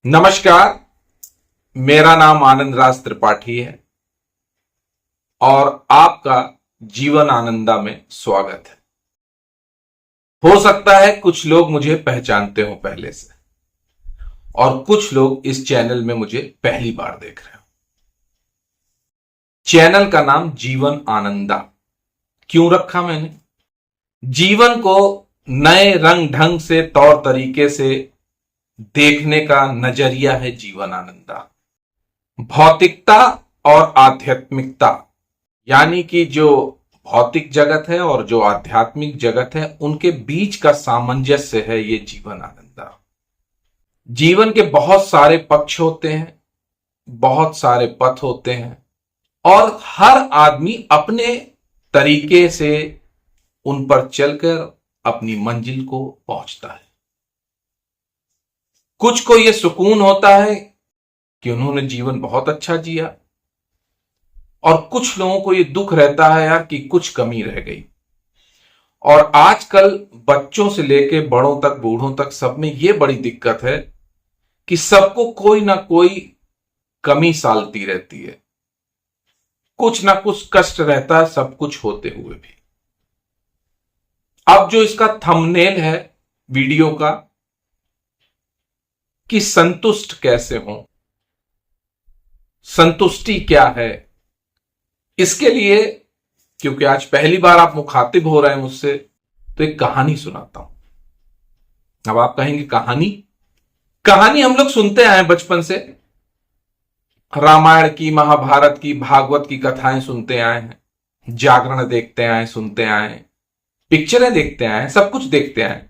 नमस्कार। मेरा नाम आनंद राज त्रिपाठी है और आपका जीवन आनंदा में स्वागत है। हो सकता है कुछ लोग मुझे पहचानते हो पहले से और कुछ लोग इस चैनल में मुझे पहली बार देख रहे हो। चैनल का नाम जीवन आनंदा क्यों रखा मैंने? जीवन को नए रंग ढंग से तौर तरीके से देखने का नजरिया है जीवन आनंदा। भौतिकता और आध्यात्मिकता यानी कि जो भौतिक जगत है और जो आध्यात्मिक जगत है उनके बीच का सामंजस्य है ये जीवन आनंदा। जीवन के बहुत सारे पक्ष होते हैं, बहुत सारे पथ होते हैं और हर आदमी अपने तरीके से उन पर चलकर अपनी मंजिल को पहुंचता है। कुछ को यह सुकून होता है कि उन्होंने जीवन बहुत अच्छा जिया और कुछ लोगों को यह दुख रहता है यार कि कुछ कमी रह गई। और आजकल बच्चों से लेके बड़ों तक, बूढ़ों तक सब में यह बड़ी दिक्कत है कि सबको कोई ना कोई कमी सालती रहती है, कुछ ना कुछ कष्ट रहता है सब कुछ होते हुए भी। अब जो इसका थंबनेल है वीडियो का कि संतुष्ट कैसे हो, संतुष्टि क्या है, इसके लिए क्योंकि आज पहली बार आप मुखातिब हो रहे हैं मुझसे तो एक कहानी सुनाता हूं। अब आप कहेंगे कहानी कहानी हम लोग सुनते आए बचपन से, रामायण की, महाभारत की, भागवत की कथाएं सुनते आए हैं, जागरण देखते आए, सुनते आए, पिक्चरें देखते आए, सब कुछ देखते आए।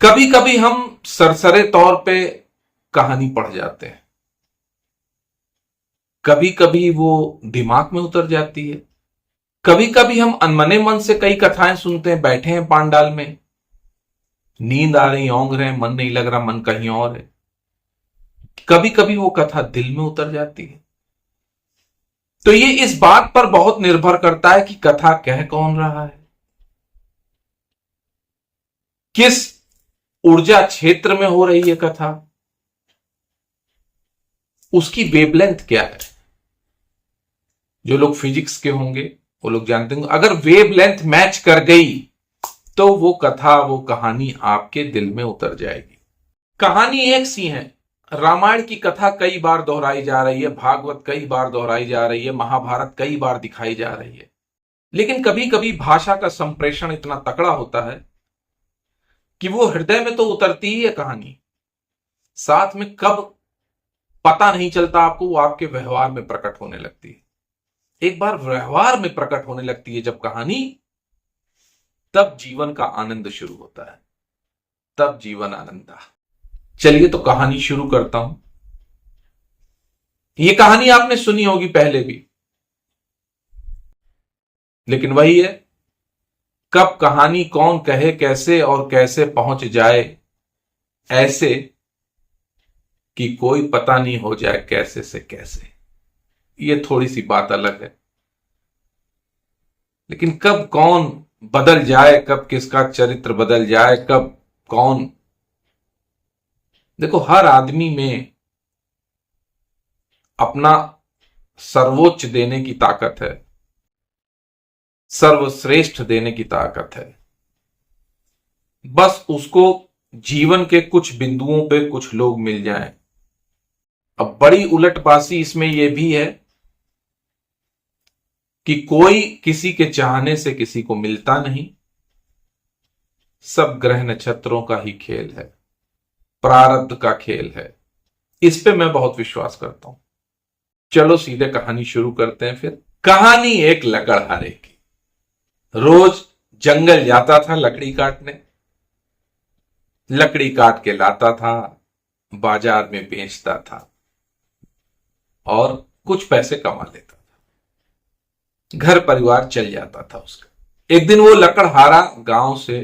कभी कभी हम सरसरे तौर पे कहानी पढ़ जाते हैं, कभी कभी वो दिमाग में उतर जाती है, कभी कभी हम अनमने मन से कई कथाएं सुनते हैं, बैठे हैं पांडाल में, नींद आ रही, औंग रहे, मन नहीं लग रहा, मन कहीं और है। कभी कभी वो कथा दिल में उतर जाती है। तो ये इस बात पर बहुत निर्भर करता है कि कथा कह कौन रहा है, किस ऊर्जा क्षेत्र में हो रही है कथा, उसकी वेवलेंथ क्या है। जो लोग फिजिक्स के होंगे वो लोग जानते होंगे, अगर वेवलेंथ मैच कर गई तो वो कथा, वो कहानी आपके दिल में उतर जाएगी। कहानी एक सी है, रामायण की कथा कई बार दोहराई जा रही है, भागवत कई बार दोहराई जा रही है, महाभारत कई बार दिखाई जा रही है, लेकिन कभी कभी भाषा का संप्रेषण इतना तकड़ा होता है कि वो हृदय में तो उतरती ही है कहानी, साथ में कब पता नहीं चलता आपको, वो आपके व्यवहार में प्रकट होने लगती है। एक बार व्यवहार में प्रकट होने लगती है जब कहानी, तब जीवन का आनंद शुरू होता है, तब जीवन आनंदा। चलिए तो कहानी शुरू करता हूं। ये कहानी आपने सुनी होगी पहले भी, लेकिन वही है, कब कहानी कौन कहे कैसे और कैसे पहुंच जाए ऐसे कि कोई पता नहीं हो जाए कैसे से कैसे। ये थोड़ी सी बात अलग है, लेकिन कब कौन बदल जाए, कब किसका चरित्र बदल जाए, कब कौन। देखो, हर आदमी में अपना सर्वोच्च देने की ताकत है, सर्वश्रेष्ठ देने की ताकत है। बस उसको जीवन के कुछ बिंदुओं पे कुछ लोग मिल जाएं। अब बड़ी उलटबाजी इसमें यह भी है कि कोई किसी के चाहने से किसी को मिलता नहीं, सब ग्रह नक्षत्रों का ही खेल है, प्रारब्ध का खेल है। इस पे मैं बहुत विश्वास करता हूं। चलो सीधे कहानी शुरू करते हैं। फिर कहानी एक लकड़हारे की। रोज जंगल जाता था लकड़ी काटने, लकड़ी काट के लाता था, बाजार में बेचता था और कुछ पैसे कमा लेता था, घर परिवार चल जाता था उसका। एक दिन वो लकड़हारा गांव से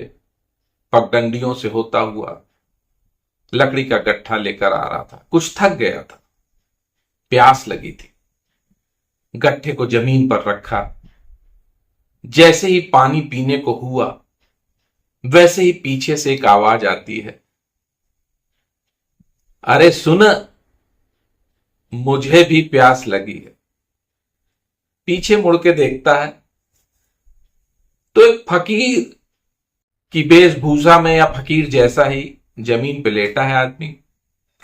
पगडंडियों से होता हुआ लकड़ी का गट्ठा लेकर आ रहा था। कुछ थक गया था, प्यास लगी थी, गट्ठे को जमीन पर रखा। जैसे ही पानी पीने को हुआ वैसे ही पीछे से एक आवाज आती है, अरे सुन, मुझे भी प्यास लगी है। पीछे मुड़ के देखता है तो एक फकीर की वेशभूषा में या फकीर जैसा ही जमीन पे लेटा है आदमी,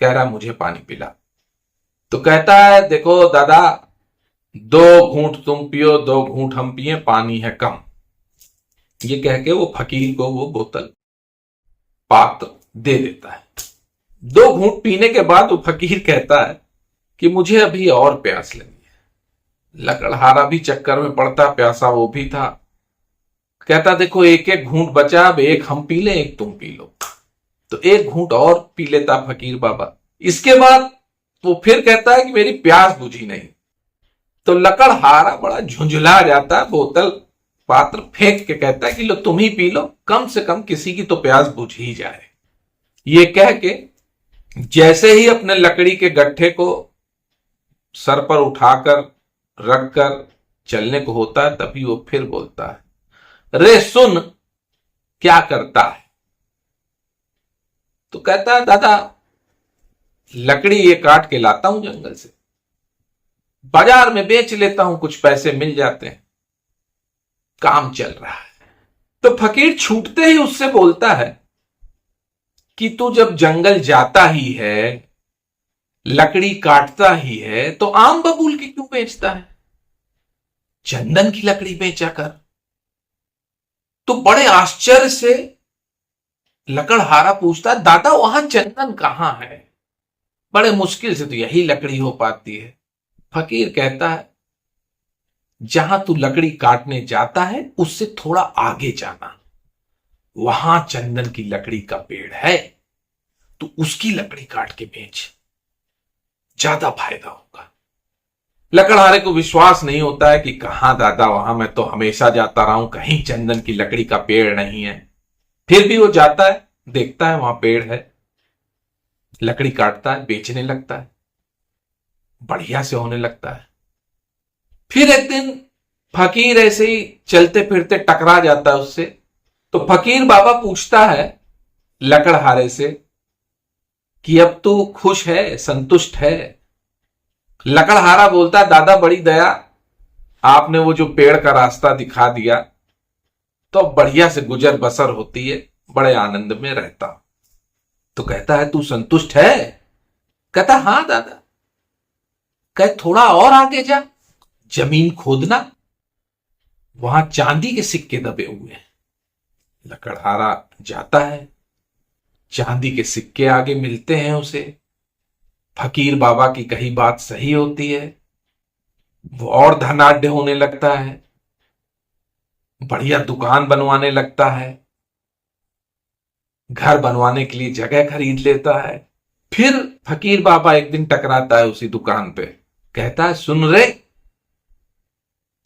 कह रहा मुझे पानी पिला। तो कहता है देखो दादा, 2 घूंट तुम पियो, 2 घूंट हम पिए, पानी है कम। ये कह के वो फकीर को वो बोतल पात्र दे देता है। 2 घूंट पीने के बाद वो फकीर कहता है कि मुझे अभी और प्यास लगी है। लकड़हारा भी चक्कर में पड़ता, प्यासा वो भी था। कहता देखो 1-1 घूंट बचा, अब 1 हम पी लें, 1 तुम पी लो। तो 1 घूंट और पी लेता फकीर बाबा। इसके बाद वो फिर कहता है कि मेरी प्यास बुझी नहीं। तो लकड़हारा बड़ा झुंझला जाता है, बोतल पात्र फेंक के कहता है कि लो तुम ही पी लो, कम से कम किसी की तो प्यास बुझ ही जाए। ये कह के जैसे ही अपने लकड़ी के गट्ठे को सर पर उठाकर रखकर चलने को होता है, तभी वो फिर बोलता है, रे सुन क्या करता है। तो कहता है दादा लकड़ी ये काट के लाता हूं जंगल से, बाजार में बेच लेता हूं, कुछ पैसे मिल जाते हैं, काम चल रहा है। तो फकीर छूटते ही उससे बोलता है कि तू जब जंगल जाता ही है, लकड़ी काटता ही है, तो आम बबूल की क्यों बेचता है? चंदन की लकड़ी बेचा कर। तो बड़े आश्चर्य से लकड़हारा पूछता है दादा वहां चंदन कहां है? बड़े मुश्किल से तो यही लकड़ी हो पाती है। फकीर कहता है जहां तू लकड़ी काटने जाता है उससे थोड़ा आगे जाना, वहां चंदन की लकड़ी का पेड़ है, तू उसकी लकड़ी काट के बेच, ज्यादा फायदा होगा। लकड़हारे को विश्वास नहीं होता है कि कहां दादा, वहां मैं तो हमेशा जाता रहा हूं, कहीं चंदन की लकड़ी का पेड़ नहीं है। फिर भी वो जाता है, देखता है वहां पेड़ है, लकड़ी काटता है, बेचने लगता है, बढ़िया से होने लगता है। फिर एक दिन फकीर ऐसे ही चलते फिरते टकरा जाता है उससे। तो फकीर बाबा पूछता है लकड़हारे से कि अब तू खुश है, संतुष्ट है? लकड़हारा बोलता है दादा बड़ी दया, आपने वो जो पेड़ का रास्ता दिखा दिया तो बढ़िया से गुजर बसर होती है, बड़े आनंद में रहता। तो कहता है तू संतुष्ट है? कहता हां दादा। कहे थोड़ा और आगे जा, जमीन खोदना, वहां चांदी के सिक्के दबे हुए हैं। लकड़हारा जाता है, चांदी के सिक्के आगे मिलते हैं उसे। फकीर बाबा की कही बात सही होती है, वो और धनाढ्य होने लगता है, बढ़िया दुकान बनवाने लगता है, घर बनवाने के लिए जगह खरीद लेता है। फिर फकीर बाबा एक दिन टकराता है उसी दुकान पे, कहता है सुन रे,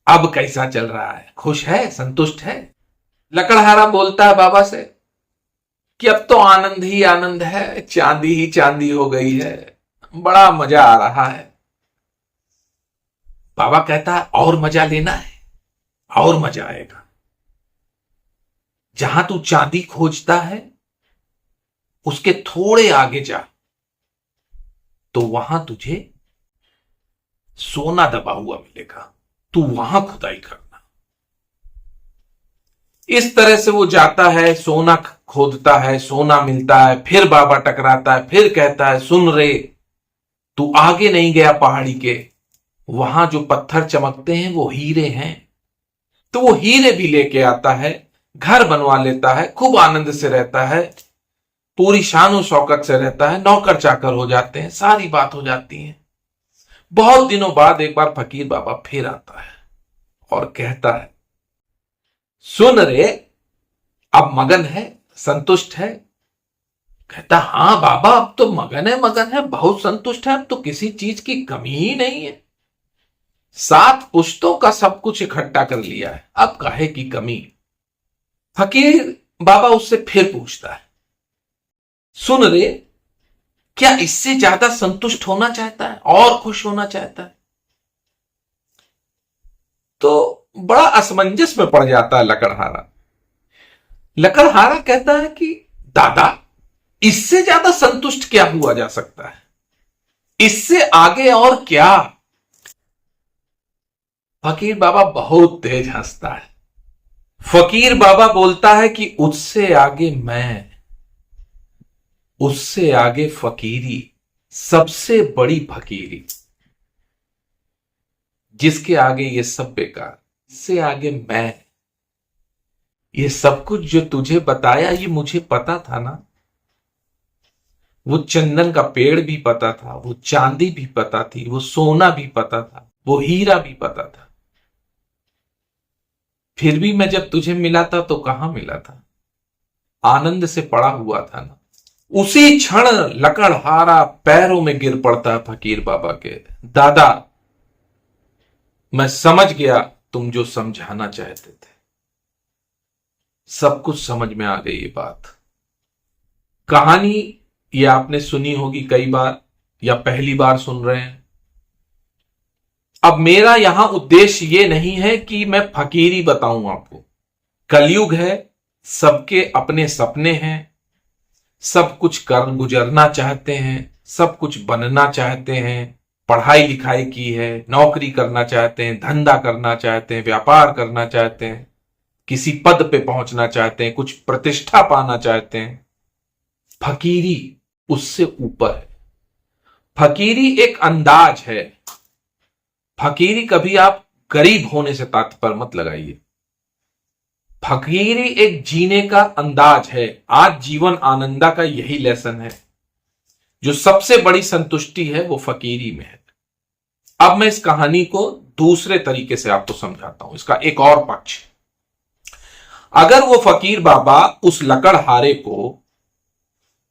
अब कैसा चल रहा है, खुश है, संतुष्ट है? लकड़हारा बोलता है बाबा से कि अब तो आनंद ही आनंद है, चांदी ही चांदी हो गई है, बड़ा मजा आ रहा है। बाबा कहता है और मजा लेना है? और मजा आएगा। जहां तू चांदी खोजता है उसके थोड़े आगे जा, तो वहां तुझे सोना दबा हुआ मिलेगा, तू वहां खुदाई करना। इस तरह से वो जाता है, सोना खोदता है, सोना मिलता है। फिर बाबा टकराता है, फिर कहता है सुन रे, तू आगे नहीं गया पहाड़ी के, वहां जो पत्थर चमकते हैं वो हीरे हैं। तो वो हीरे भी लेके आता है, घर बनवा लेता है, खूब आनंद से रहता है, पूरी शानो शौकत से रहता है, नौकर चाकर हो जाते हैं, सारी बात हो जाती है। बहुत दिनों बाद एक बार फकीर बाबा फिर आता है और कहता है सुन रे, अब मगन है, संतुष्ट है? कहता हां बाबा, अब तो मगन है, बहुत संतुष्ट है, अब तो किसी चीज की कमी ही नहीं है, 7 पुश्तों का सब कुछ इकट्ठा कर लिया है, अब काहे की कमी? फकीर बाबा उससे फिर पूछता है सुन रे, क्या इससे ज्यादा संतुष्ट होना चाहता है और खुश होना चाहता है? तो बड़ा असमंजस में पड़ जाता है लकड़हारा। लकड़हारा कहता है कि दादा इससे ज्यादा संतुष्ट क्या हुआ जा सकता है? इससे आगे और क्या? फकीर बाबा बहुत तेज हंसता है। फकीर बाबा बोलता है कि उससे आगे मैं, उससे आगे फकीरी, सबसे बड़ी फकीरी, जिसके आगे ये सब बेकार, इससे आगे मैं। ये सब कुछ जो तुझे बताया ये मुझे पता था ना। वो चंदन का पेड़ भी पता था, वो चांदी भी पता थी, वो सोना भी पता था, वो हीरा भी पता था। फिर भी मैं जब तुझे मिला था तो कहां मिला था? आनंद से पड़ा हुआ था ना। उसी क्षण लकड़हारा पैरों में गिर पड़ता है फकीर बाबा के। दादा, मैं समझ गया तुम जो समझाना चाहते थे। सब कुछ समझ में आ गई ये बात। कहानी ये आपने सुनी होगी कई बार या पहली बार सुन रहे हैं। अब मेरा यहां उद्देश्य ये नहीं है कि मैं फकीरी बताऊं आपको। कलयुग है, सबके अपने सपने हैं, सब कुछ कर गुजरना चाहते हैं, सब कुछ बनना चाहते हैं, पढ़ाई लिखाई की है, नौकरी करना चाहते हैं, धंधा करना चाहते हैं, व्यापार करना चाहते हैं, किसी पद पे पहुंचना चाहते हैं, कुछ प्रतिष्ठा पाना चाहते हैं। फकीरी उससे ऊपर है। फकीरी एक अंदाज है। फकीरी कभी आप गरीब होने से तात्पर्य मत लगाइए। फकीरी एक जीने का अंदाज है। आज जीवन आनंदा का यही लेसन है। जो सबसे बड़ी संतुष्टि है वो फकीरी में है। अब मैं इस कहानी को दूसरे तरीके से आपको समझाता हूं, इसका एक और पक्ष। अगर वो फकीर बाबा उस लकड़हारे को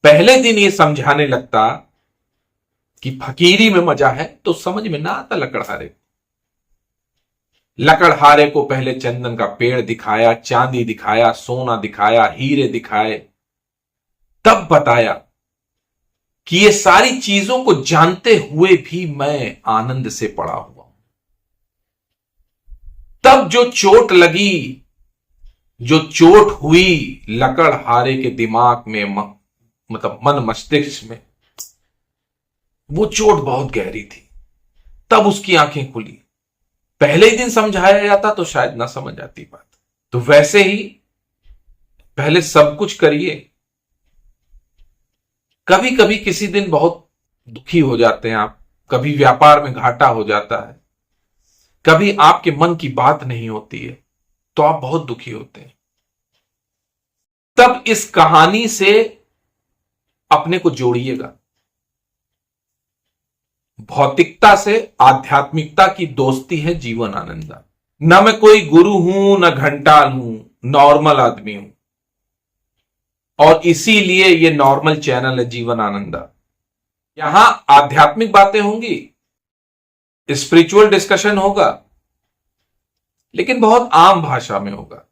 पहले दिन ये समझाने लगता कि फकीरी में मजा है तो समझ में ना आता लकड़हारे। लकड़हारे को पहले चंदन का पेड़ दिखाया, चांदी दिखाया, सोना दिखाया, हीरे दिखाए, तब बताया कि ये सारी चीजों को जानते हुए भी मैं आनंद से पड़ा हुआ हूं। तब जो चोट लगी, जो चोट हुई लकड़हारे के दिमाग में, मतलब मन मस्तिष्क में, वो चोट बहुत गहरी थी। तब उसकी आंखें खुली। पहले ही दिन समझाया जाता तो शायद ना समझ आती बात। तो वैसे ही पहले सब कुछ करिए। कभी कभी किसी दिन बहुत दुखी हो जाते हैं आप, कभी व्यापार में घाटा हो जाता है, कभी आपके मन की बात नहीं होती है तो आप बहुत दुखी होते हैं। तब इस कहानी से अपने को जोड़िएगा। भौतिकता से आध्यात्मिकता की दोस्ती है जीवन आनंदा। न मैं कोई गुरु हूं, न घंटाल हूं, नॉर्मल आदमी हूं। और इसीलिए ये नॉर्मल चैनल है जीवन आनंदा। यहां आध्यात्मिक बातें होंगी, स्पिरिचुअल डिस्कशन होगा, लेकिन बहुत आम भाषा में होगा,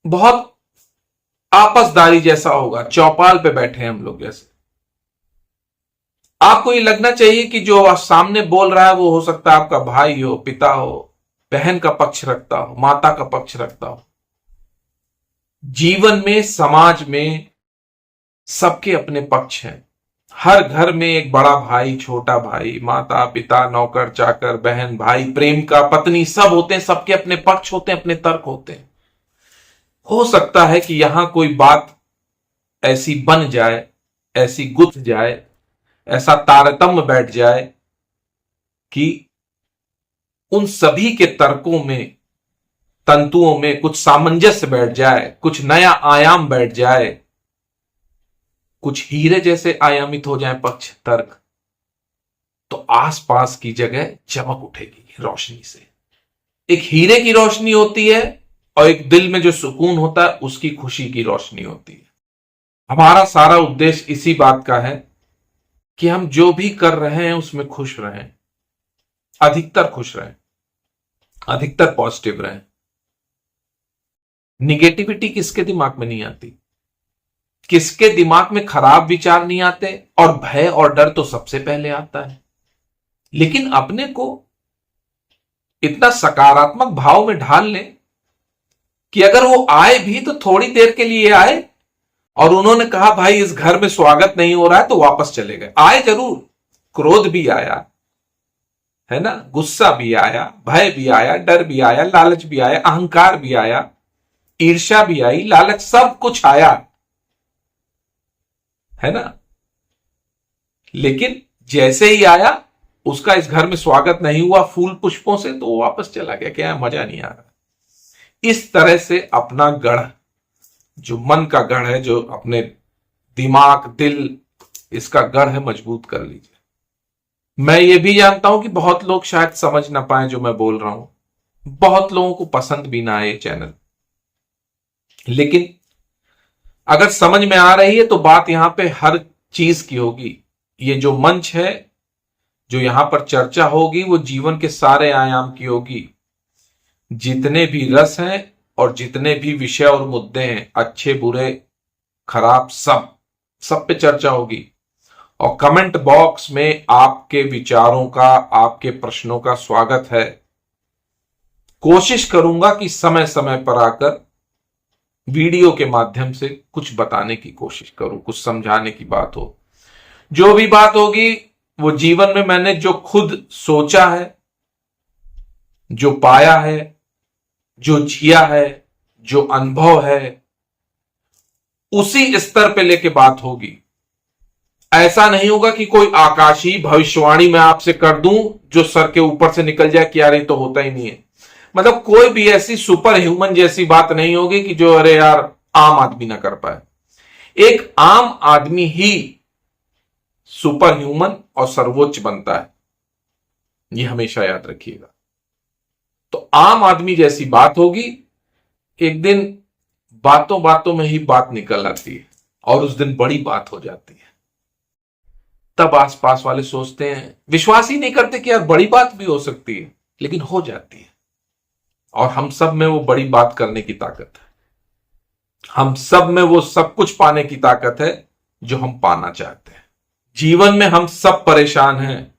बहुत आपसदारी जैसा होगा, चौपाल पे बैठे हैं हम लोग जैसे। आपको ये लगना चाहिए कि जो सामने बोल रहा है वो हो सकता है आपका भाई हो, पिता हो, बहन का पक्ष रखता हो, माता का पक्ष रखता हो। जीवन में, समाज में सबके अपने पक्ष हैं। हर घर में एक बड़ा भाई, छोटा भाई, माता पिता, नौकर चाकर, बहन भाई, प्रेम का पत्नी, सब होते हैं। सबके अपने पक्ष होते हैं, अपने तर्क होते हैं। हो सकता है कि यहां कोई बात ऐसी बन जाए, ऐसी गुथ जाए, ऐसा तारतम्य बैठ जाए कि उन सभी के तर्कों में, तंतुओं में कुछ सामंजस्य बैठ जाए, कुछ नया आयाम बैठ जाए, कुछ हीरे जैसे आयामित हो जाए पक्ष, तर्क, तो आसपास की जगह चमक उठेगी रोशनी से। एक हीरे की रोशनी होती है और एक दिल में जो सुकून होता है उसकी खुशी की रोशनी होती है। हमारा सारा उद्देश्य इसी बात का है कि हम जो भी कर रहे हैं उसमें खुश रहें, अधिकतर खुश रहें, अधिकतर पॉजिटिव रहें। निगेटिविटी किसके दिमाग में नहीं आती? किसके दिमाग में खराब विचार नहीं आते? और भय और डर तो सबसे पहले आता है। लेकिन अपने को इतना सकारात्मक भाव में ढाल लें कि अगर वो आए भी तो थोड़ी देर के लिए आए, और उन्होंने कहा भाई इस घर में स्वागत नहीं हो रहा है तो वापस चले गए। आए जरूर, क्रोध भी आया, है ना, गुस्सा भी आया, भय भी आया, डर भी आया, लालच भी आया, अहंकार भी आया, ईर्ष्या भी आई, लालच, सब कुछ आया, है ना। लेकिन जैसे ही आया, उसका इस घर में स्वागत नहीं हुआ फूल पुष्पों से, तो वो वापस चला गया, क्या मजा नहीं आ रहा। इस तरह से अपना गढ़, जो मन का गढ़ है, जो अपने दिमाग, दिल, इसका गढ़ है, मजबूत कर लीजिए। मैं ये भी जानता हूं कि बहुत लोग शायद समझ ना पाए जो मैं बोल रहा हूं, बहुत लोगों को पसंद भी ना आए चैनल, लेकिन अगर समझ में आ रही है तो बात यहां पे हर चीज की होगी। ये जो मंच है, जो यहां पर चर्चा होगी, वो जीवन के सारे आयाम की होगी। जितने भी रस हैं और जितने भी विषय और मुद्दे हैं, अच्छे बुरे खराब, सब पे चर्चा होगी। और कमेंट बॉक्स में आपके विचारों का, आपके प्रश्नों का स्वागत है। कोशिश करूंगा कि समय समय पर आकर वीडियो के माध्यम से कुछ बताने की कोशिश करूं, कुछ समझाने की बात हो। जो भी बात होगी वो जीवन में मैंने जो खुद सोचा है, जो पाया है, जो जिया है, जो अनुभव है, उसी स्तर पे लेके बात होगी। ऐसा नहीं होगा कि कोई आकाशीय भविष्यवाणी मैं आपसे कर दूं जो सर के ऊपर से निकल जाए कि यार ये तो होता ही नहीं है। मतलब कोई भी ऐसी सुपर ह्यूमन जैसी बात नहीं होगी कि जो अरे यार आम आदमी ना कर पाए। एक आम आदमी ही सुपर ह्यूमन और सर्वोच्च बनता है, ये हमेशा याद रखिएगा। तो आम आदमी जैसी बात होगी, एक दिन बातों बातों में ही बात निकल आती है और उस दिन बड़ी बात हो जाती है। तब आसपास वाले सोचते हैं, विश्वास ही नहीं करते कि यार बड़ी बात भी हो सकती है, लेकिन हो जाती है। और हम सब में वो बड़ी बात करने की ताकत है, हम सब में वो सब कुछ पाने की ताकत है जो हम पाना चाहते हैं। जीवन में हम सब परेशान हैं,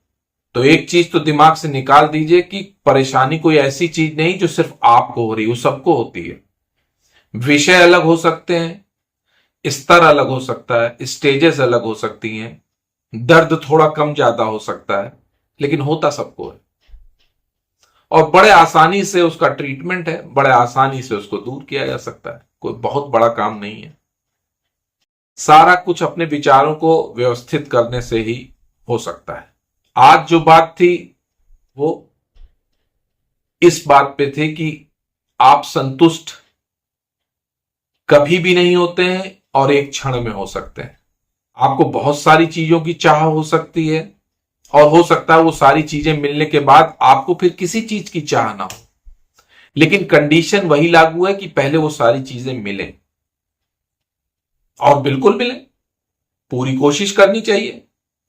तो एक चीज तो दिमाग से निकाल दीजिए कि परेशानी कोई ऐसी चीज नहीं जो सिर्फ आपको हो रही, वो सबको होती है। विषय अलग हो सकते हैं, स्तर अलग हो सकता है, स्टेजेस अलग हो सकती हैं, दर्द थोड़ा कम ज्यादा हो सकता है, लेकिन होता सबको है। और बड़े आसानी से उसका ट्रीटमेंट है, बड़े आसानी से उसको दूर किया जा सकता है, कोई बहुत बड़ा काम नहीं है। सारा कुछ अपने विचारों को व्यवस्थित करने से ही हो सकता है। आज जो बात थी वो इस बात पे थी कि आप संतुष्ट कभी भी नहीं होते हैं और एक क्षण में हो सकते हैं। आपको बहुत सारी चीजों की चाह हो सकती है और हो सकता है वो सारी चीजें मिलने के बाद आपको फिर किसी चीज की चाह ना हो, लेकिन कंडीशन वही लागू है कि पहले वो सारी चीजें मिले, और बिल्कुल मिले। पूरी कोशिश करनी चाहिए,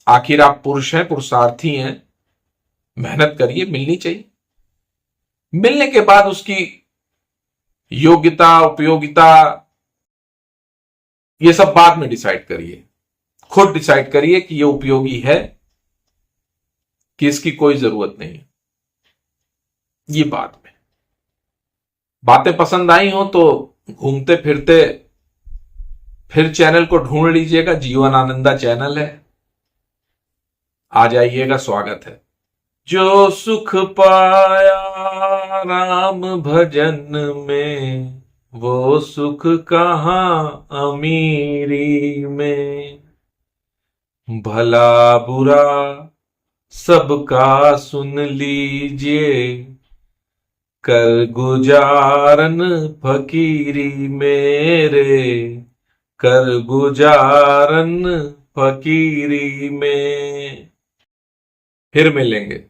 आखिर आप पुरुष हैं, पुरुषार्थी हैं, मेहनत करिए, मिलनी चाहिए। मिलने के बाद उसकी योग्यता, उपयोगिता, ये सब बाद में डिसाइड करिए। खुद डिसाइड करिए कि ये उपयोगी है कि इसकी कोई जरूरत नहीं है, ये बाद में। बातें पसंद आई हो तो घूमते फिरते फिर चैनल को ढूंढ लीजिएगा, जीवन आनंदा चैनल है, आ जाइएगा, स्वागत है। जो सुख पाया राम भजन में, वो सुख कहां अमीरी में। भला बुरा सबका सुन लीजिए, कर गुजारन फकीरी मेरे, कर गुजारन फकीरी में। फिर मिलेंगे।